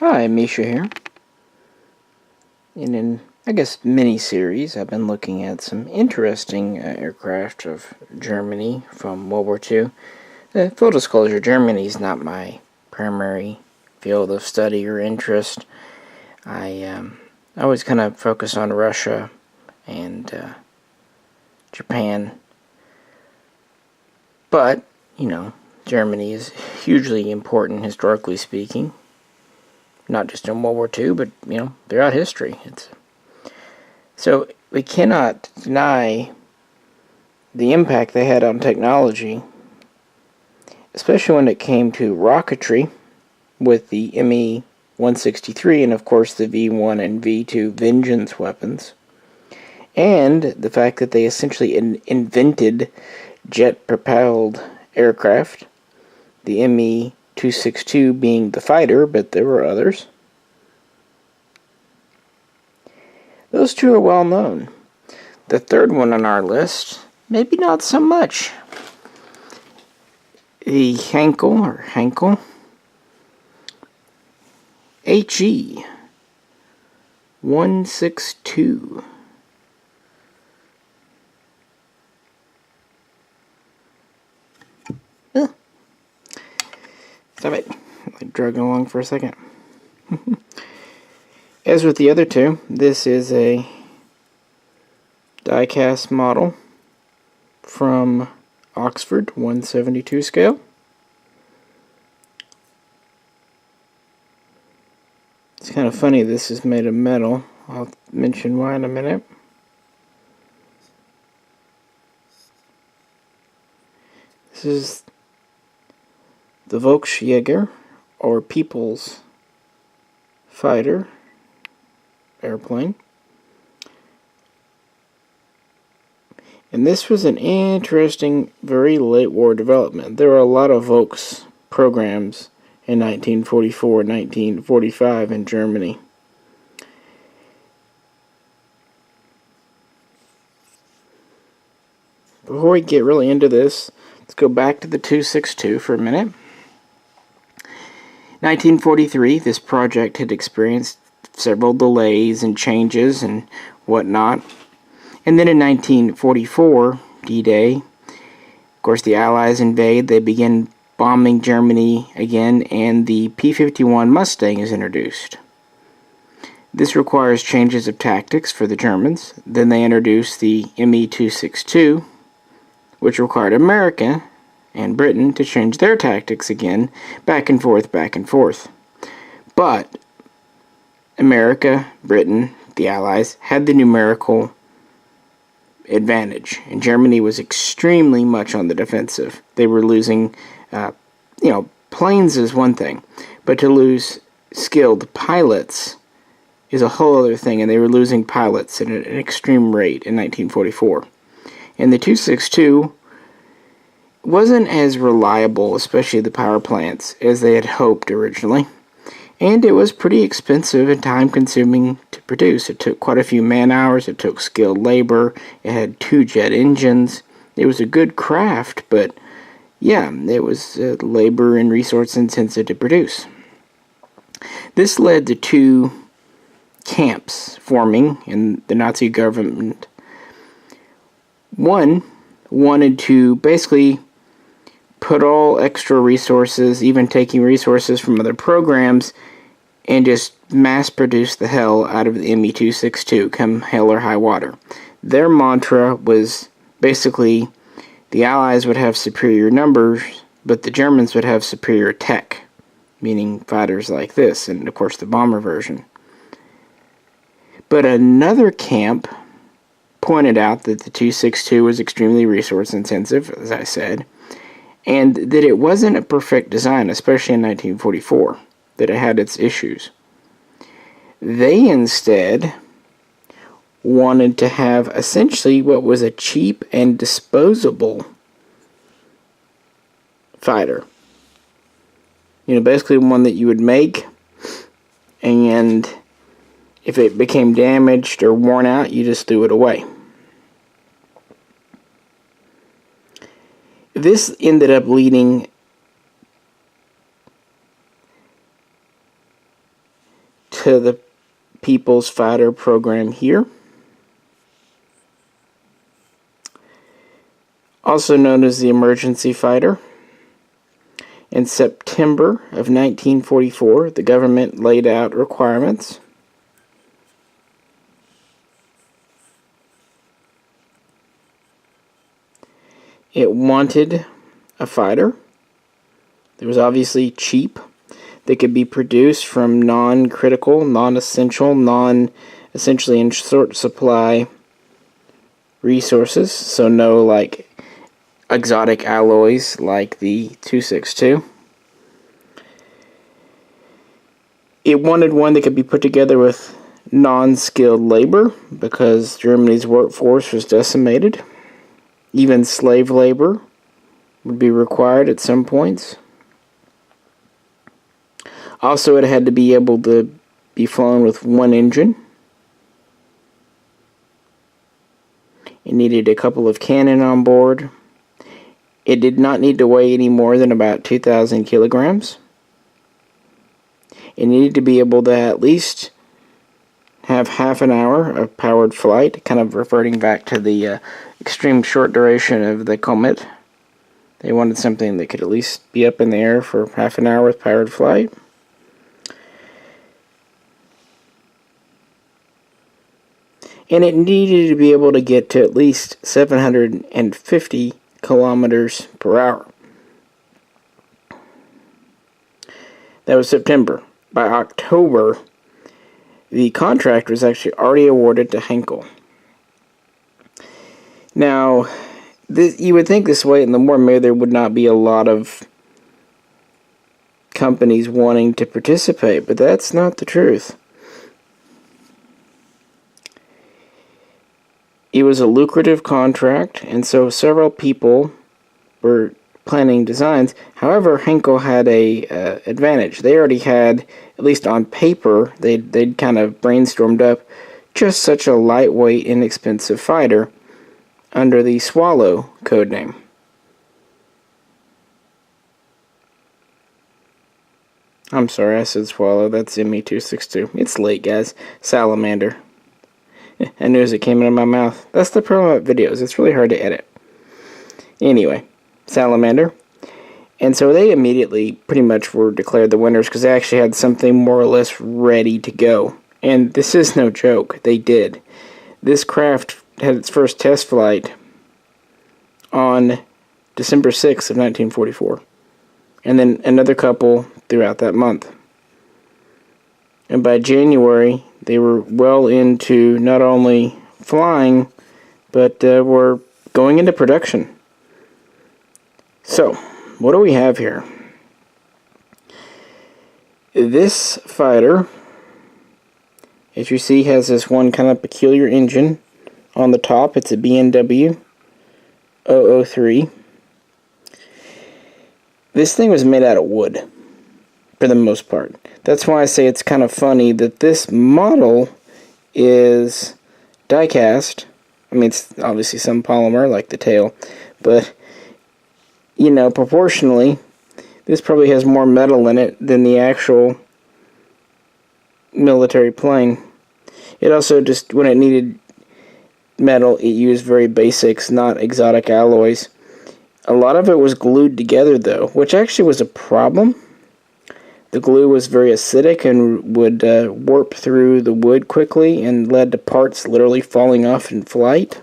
Hi, Misha here. In an, mini-series, I've been looking at some interesting aircraft of Germany from World War II. Full disclosure, Germany is not my primary field of study or interest. I always kind of focus on Russia and Japan. But, Germany is hugely important historically speaking. Not just in World War II, but, throughout history. So we cannot deny the impact they had on technology, especially when it came to rocketry with the ME-163 and, of course, the V-1 and V-2 Vengeance weapons, and the fact that they essentially invented jet-propelled aircraft, the ME-262 being the fighter, but there were others. Those two are well known. The third one on our list, maybe not so much. The Heinkel HE.162. Stop it. I'm dragging along for a second. As with the other two, this is a diecast model from Oxford 172 scale. It's kind of funny this is made of metal. I'll mention why in a minute. This is the Volksjäger, or People's Fighter airplane. And this was an interesting, very late war development. There were a lot of Volks programs in 1944 and 1945 in Germany. Before we get really into this, let's go back to the 262 for a minute. 1943, this project had experienced several delays and changes and whatnot. And then in 1944, D-Day, of course the Allies invade, they begin bombing Germany again, and the P-51 Mustang is introduced. This requires changes of tactics for the Germans. Then they introduce the ME-262, which required America and Britain to change their tactics again, back and forth. But America, Britain, the Allies, had the numerical advantage, and Germany was extremely much on the defensive. They were losing, planes is one thing, but to lose skilled pilots is a whole other thing, and they were losing pilots at an extreme rate in 1944. And the 262 wasn't as reliable, especially the power plants, as they had hoped originally. And it was pretty expensive and time-consuming to produce. It took quite a few man-hours. It took skilled labor. It had 2 jet engines. It was a good craft, but yeah, it was labor and resource-intensive to produce. This led to 2 camps forming in the Nazi government. One wanted to basically put all extra resources, even taking resources from other programs, and just mass produce the hell out of the ME-262, come hell or high water. Their mantra was basically the Allies would have superior numbers, but the Germans would have superior tech, meaning fighters like this, and of course the bomber version. But another camp pointed out that the 262 was extremely resource intensive, as I said, and that it wasn't a perfect design, especially in 1944, that it had its issues. They instead wanted to have essentially what was a cheap and disposable fighter. Basically one that you would make, and if it became damaged or worn out, you just threw it away. This ended up leading to the People's Fighter program here, also known as the Emergency Fighter. In September of 1944, the government laid out requirements. It wanted a fighter that was obviously cheap, that could be produced from non-critical, non-essential, essentially in short supply resources, so no like exotic alloys like the 262. It wanted one that could be put together with non-skilled labor because Germany's workforce was decimated. Even slave labor would be required at some points. Also, it had to be able to be flown with one engine. It needed a couple of cannon on board. It did not need to weigh any more than about 2,000 kilograms. It needed to be able to at least have half an hour of powered flight, kind of reverting back to the extreme short duration of the Comet. They wanted something that could at least be up in the air for half an hour with powered flight. And it needed to be able to get to at least 750 kilometers per hour. That was September. By October, the contract was actually already awarded to Heinkel. Now, you would think this way in the war, maybe there would not be a lot of companies wanting to participate, but that's not the truth. It was a lucrative contract, and so several people were planning designs. However, Heinkel had a advantage. They already had, at least on paper, they'd kind of brainstormed up just such a lightweight, inexpensive fighter under the Swallow codename. I'm sorry, I said Swallow. That's ME262. It's late, guys. Salamander. I knew as it came out of my mouth. That's the problem with videos. It's really hard to edit. Anyway, Salamander. And so they immediately pretty much were declared the winners because they actually had something more or less ready to go. And this is no joke. They did. This craft had its first test flight on December 6th of 1944. And then another couple throughout that month. And by January, they were well into not only flying, but were going into production. So, what do we have here? This fighter, as you see, has this one kind of peculiar engine on the top. It's a B&W 003. This thing was made out of wood, for the most part. That's why I say it's kind of funny that this model is diecast. I mean, it's obviously some polymer, like the tail, but, you know, proportionally, this probably has more metal in it than the actual military plane. It also just, when it needed metal, it used very basics, not exotic alloys. A lot of it was glued together, though, which actually was a problem. The glue was very acidic and would warp through the wood quickly and led to parts literally falling off in flight.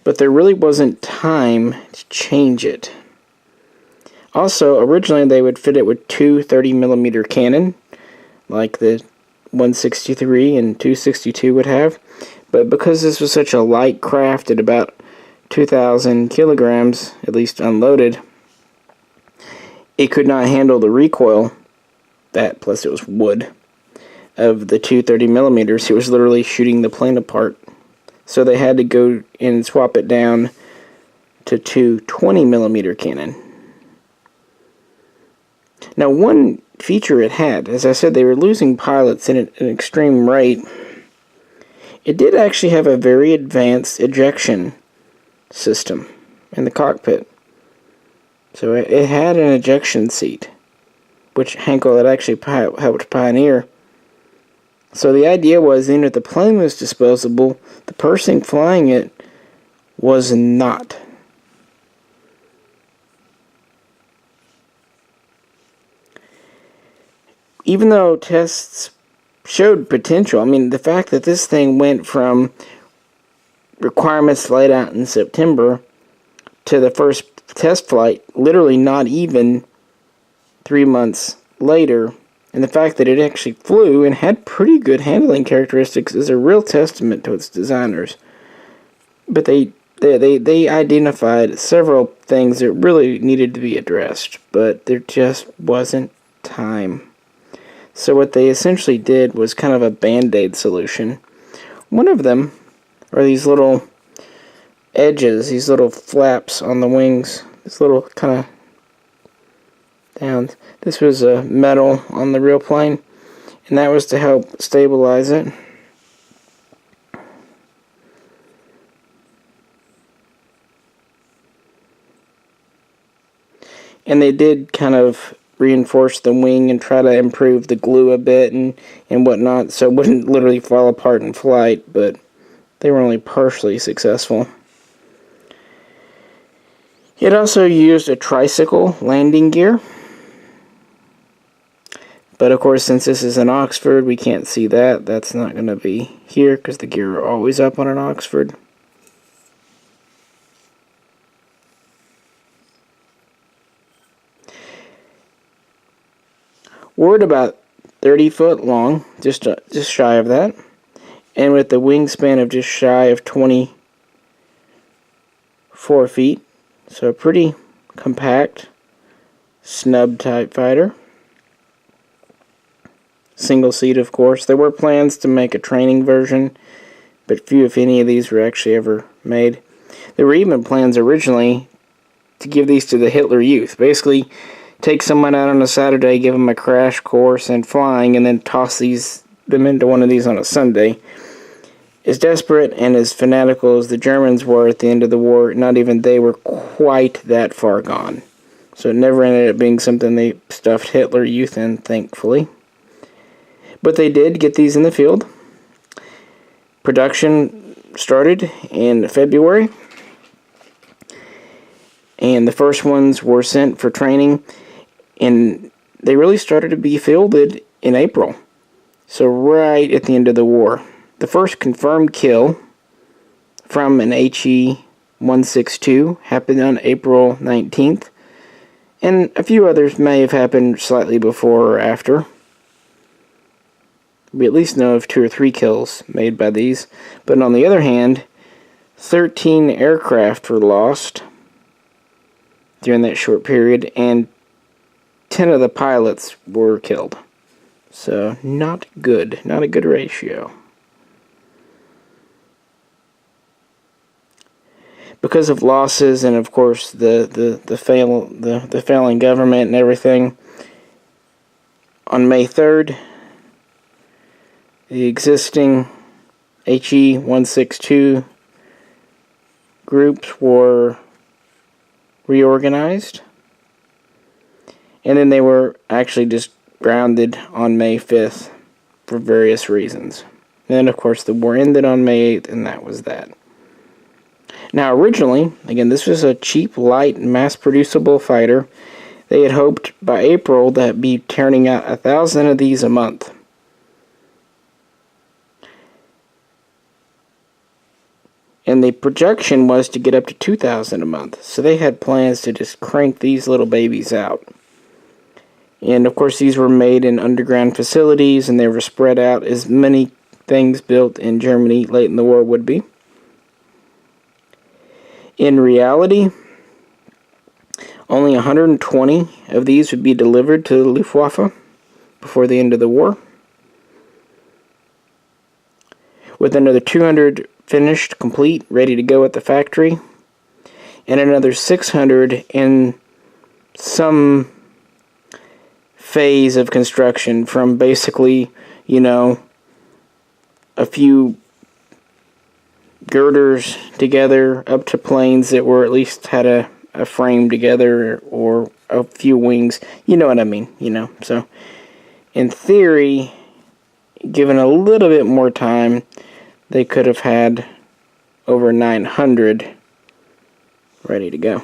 But there really wasn't time to change it. Also, originally they would fit it with two 30mm cannon, like the 163 and 262 would have. But because this was such a light craft at about 2,000 kilograms, at least unloaded, it could not handle the recoil, that plus it was wood, of the two 30mm. It was literally shooting the plane apart. So they had to go and swap it down to two 20mm cannon. Now, one feature it had, as I said, they were losing pilots at an extreme rate. It did actually have a very advanced ejection system in the cockpit. So it had an ejection seat. which Heinkel had actually helped pioneer. So the idea was, even if the plane was disposable, the person flying it was not. Even though tests showed potential, I mean, the fact that this thing went from requirements laid out in September to the first test flight literally not even 3 months later, and the fact that it actually flew and had pretty good handling characteristics is a real testament to its designers. But they identified several things that really needed to be addressed, but there just wasn't time. So what they essentially did was kind of a band-aid solution. One of them are these little edges, these little flaps on the wings, this little kind of downs. This was metal on the real plane, and that was to help stabilize it. And they did kind of reinforce the wing and try to improve the glue a bit and whatnot, so it wouldn't literally fall apart in flight, but they were only partially successful. It also used a tricycle landing gear, but of course, since this is an Oxford, we can't see that. That's not going to be here because the gear are always up on an Oxford. We're at about 30 foot long, just shy of that, and with the wingspan of just shy of 24 feet, so a pretty compact snub type fighter. Single seat, of course. There were plans to make a training version, but few, if any, of these were actually ever made. There were even plans originally to give these to the Hitler Youth. Basically, take someone out on a Saturday, give them a crash course in flying, and then toss them into one of these on a Sunday. As desperate and as fanatical as the Germans were at the end of the war, not even they were quite that far gone. So it never ended up being something they stuffed Hitler Youth in, thankfully. But they did get these in the field. Production started in February, and the first ones were sent for training, and they really started to be fielded in April, so right at the end of the war. The first confirmed kill from an HE.162 happened on April 19th, and a few others may have happened slightly before or after. We at least know of 2 or 3 kills made by these, but on the other hand, 13 aircraft were lost during that short period, and 10 of the pilots were killed. So, not good. Not a good ratio. Because of losses and, of course, the failing government and everything, on May 3rd, the existing HE.162 groups were reorganized, and then they were actually just grounded on May 5th for various reasons. And then, of course, the war ended on May 8th, and that was that. Now, originally, again, this was a cheap, light, mass-producible fighter. They had hoped by April that be turning out 1,000 of these a month. And the projection was to get up to 2,000 a month. So they had plans to just crank these little babies out. And of course these were made in underground facilities, and they were spread out as many things built in Germany late in the war would be. In reality, only 120 of these would be delivered to the Luftwaffe before the end of the war, with another 200 finished, complete, ready to go at the factory, and another 600 in some phase of construction, from basically, a few girders together up to planes that were at least had a frame together or a few wings. You know what I mean, you know. So, in theory, given a little bit more time, they could have had over 900 ready to go.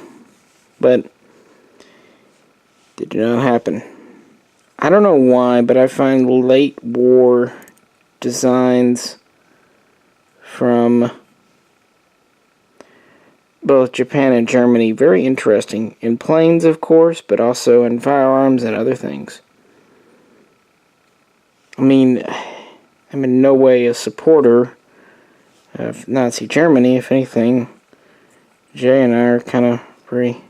But did not happen. I don't know why, but I find late war designs from both Japan and Germany very interesting. In planes, of course, but also in firearms and other things. I mean, I'm in no way a supporter of Nazi Germany. If anything, Jay and I are kind of very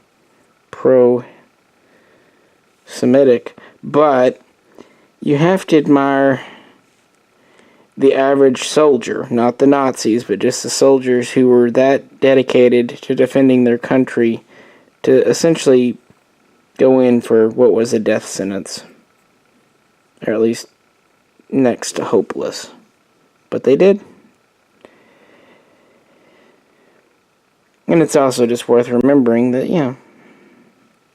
pro-Semitic. But you have to admire the average soldier, not the Nazis, but just the soldiers who were that dedicated to defending their country to essentially go in for what was a death sentence. Or at least next to hopeless. But they did. And it's also just worth remembering that,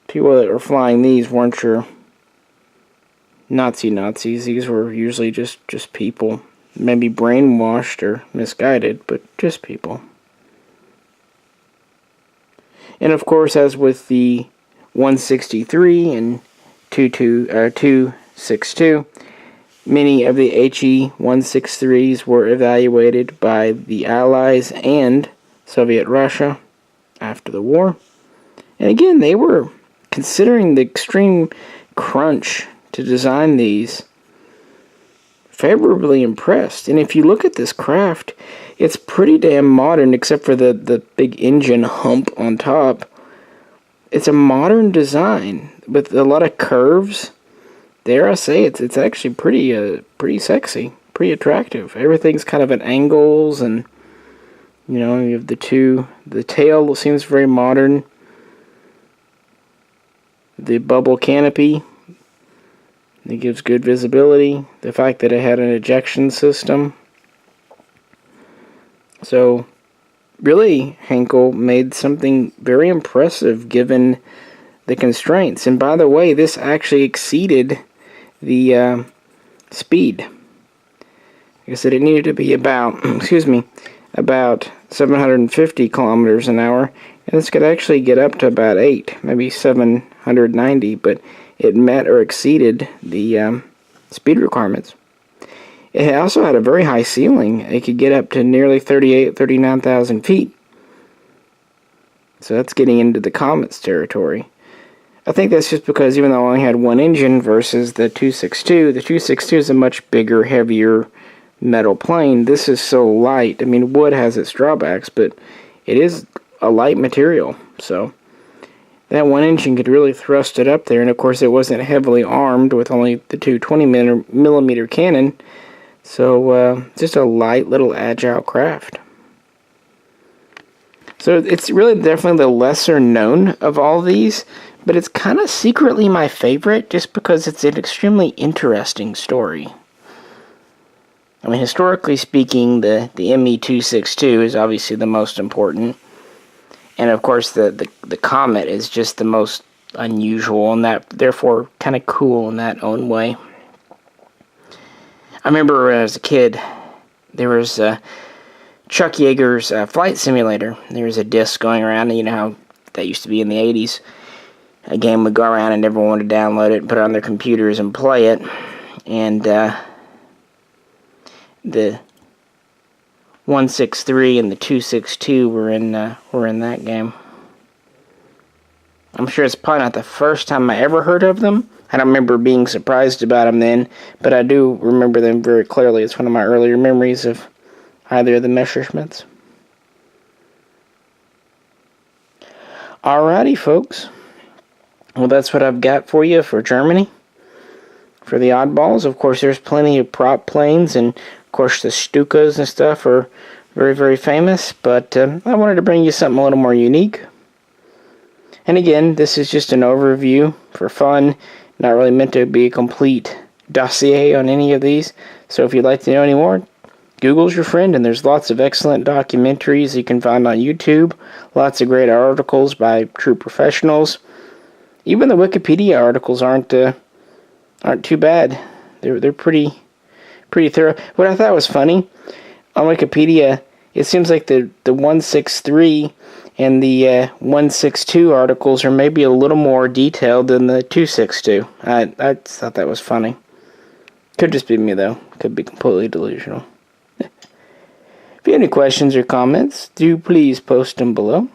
people that were flying these weren't your Nazis. These were usually just people. Maybe brainwashed or misguided, but just people. And of course, as with the 163 and 262, many of the HE-163s were evaluated by the Allies and Soviet Russia after the war. And again, they were considering the extreme crunch to design these, favorably impressed. And if you look at this craft, it's pretty damn modern, except for the big engine hump on top. It's a modern design with a lot of curves. Dare I say it's actually pretty sexy, pretty attractive. Everything's kind of at angles, and you have the tail seems very modern. The bubble canopy, it gives good visibility. The fact that it had an ejection system. So, really, Heinkel made something very impressive given the constraints. And by the way, this actually exceeded the speed. Like I said, it needed to be about 750 kilometers an hour. And this could actually get up to about 8, maybe 790, but it met or exceeded the speed requirements. It also had a very high ceiling. It could get up to nearly 39,000 feet. So that's getting into the Comets territory. I think that's just because even though I only had one engine versus the 262, the 262 is a much bigger, heavier metal plane. This is so light. I mean, wood has its drawbacks, but it is a light material. So that one engine could really thrust it up there, and of course it wasn't heavily armed with only the 220mm cannon, so just a light little agile craft. So it's really definitely the lesser known of all these, but it's kind of secretly my favorite just because it's an extremely interesting story. I mean, historically speaking, the ME-262 is obviously the most important. And of course, the Comet is just the most unusual, and that therefore kind of cool in that own way. I remember when I was a kid, there was Chuck Yeager's Flight Simulator. There was a disc going around, and you know how that used to be in the 80s. A game would go around and everyone wanted to download it and put it on their computers and play it. And the 163 and the 262 were in that game. I'm sure it's probably not the first time I ever heard of them. I don't remember being surprised about them then, but I do remember them very clearly. It's one of my earlier memories of either of the Messerschmitts. Alrighty, folks. Well, that's what I've got for you for Germany. For the oddballs, of course, there's plenty of prop planes, and of course the Stukas and stuff are very, very famous, but I wanted to bring you something a little more unique. And again, this is just an overview for fun, not really meant to be a complete dossier on any of these. So if you'd like to know any more, Google's your friend, and there's lots of excellent documentaries you can find on YouTube, lots of great articles by true professionals, Even the Wikipedia articles aren't too bad. They're pretty thorough. What I thought was funny on Wikipedia, it seems like the 163 and the 162 articles are maybe a little more detailed than the 262. I just thought that was funny. Could just be me though. Could be completely delusional. If you have any questions or comments, do please post them below.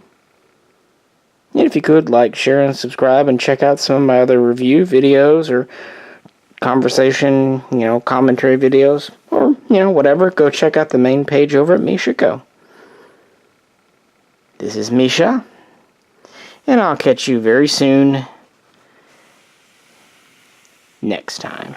And if you could, like, share, and subscribe, and check out some of my other review videos or conversation, commentary videos, or, whatever, go check out the main page over at Mishaco. This is Misha, and I'll catch you very soon next time.